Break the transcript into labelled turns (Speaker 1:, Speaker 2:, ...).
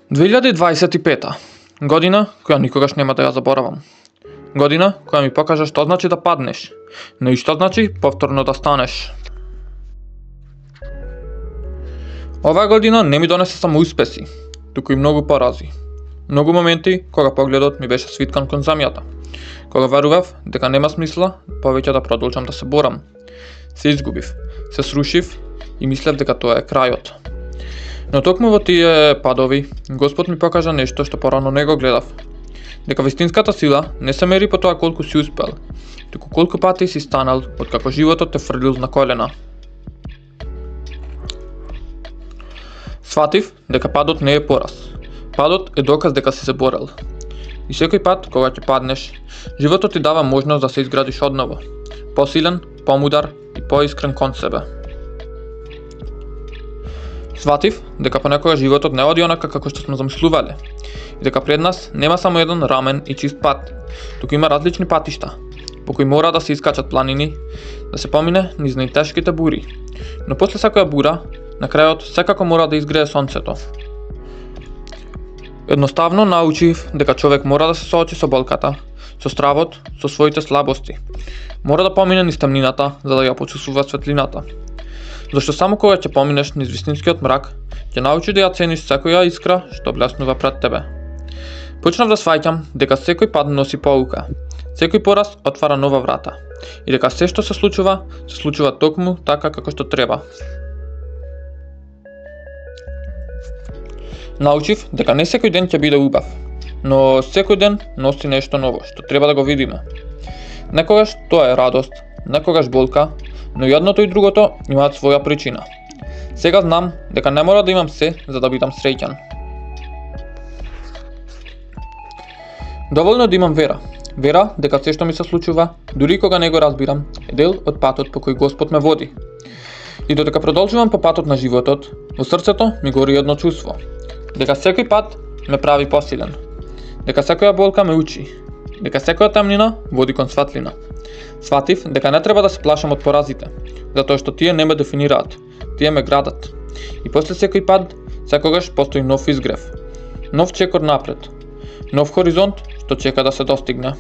Speaker 1: 2025 година која никогаш нема да ја заборавам. Година која ми покажа што значи да паднеш, но и што значи повторно да станеш. Оваа година не ми донесе само успеси, туку и многу порази. Многу моменти кога погледот ми беше свиткан кон земјата, кога верував дека нема смисла повеќе да продолжам да се борам. Се изгубив, се срушив и мислев дека тоа е крајот. Но токму во тие падови, Господ ми покажа нешто што порано не го гледав. Дека вистинската сила не се мери по тоа колку си успел, туку колку пати си станал откако животот те фрлил на колена. Сватив дека падот не е пораз. Падот е доказ дека си се борел. И секој пат кога ќе паднеш, животот ти дава можност да се изградиш одново, посилен, помудар и поискрен кон себе. Сватив дека понекогаш животот не оди онака како што сме замислувале и дека пред нас нема само еден рамен и чист пат, туку има различни патишта, по кои мора да се искачат планини, да се помине низ најтешките бури. Но после секоја бура, на крајот секако мора да изгрее сонцето. Едноставно научив дека човек мора да се соочи со болката, со стравот, со своите слабости. Мора да помине низ темнината за да ја почувствува светлината. Зашто само кога ќе поминеш низ вистинскиот мрак, ќе научиш да ја цениш секоја искра што блеснува пред тебе. Почнав да сваќам дека секој пат носи поука, секој пораз отвара нова врата и дека се што се случува токму така како што треба. Научив дека не секој ден ќе биде убав, но секој ден носи нешто ново што треба да го видиме. Некогаш тоа е радост, некогаш болка, но и едното и другото имаат своја причина. Сега знам дека не мора да имам се за да бидам среќен. Доволно да имам вера. Вера дека се што ми се случува, дури кога не го разбирам, е дел од патот по кој Господ ме води. И додека продолжувам по патот на животот, во срцето ми гори едно чувство. Дека секој пат ме прави посилен. Дека секоја болка ме учи. Дека секоја темнина води кон светлина. Сватив дека не треба да се плашам од поразите, затоа што тие не ме дефинираат, тие ме градат. И после секој пад, секогаш постои нов изгрев, нов чекор напред, нов хоризонт што чека да се достигне.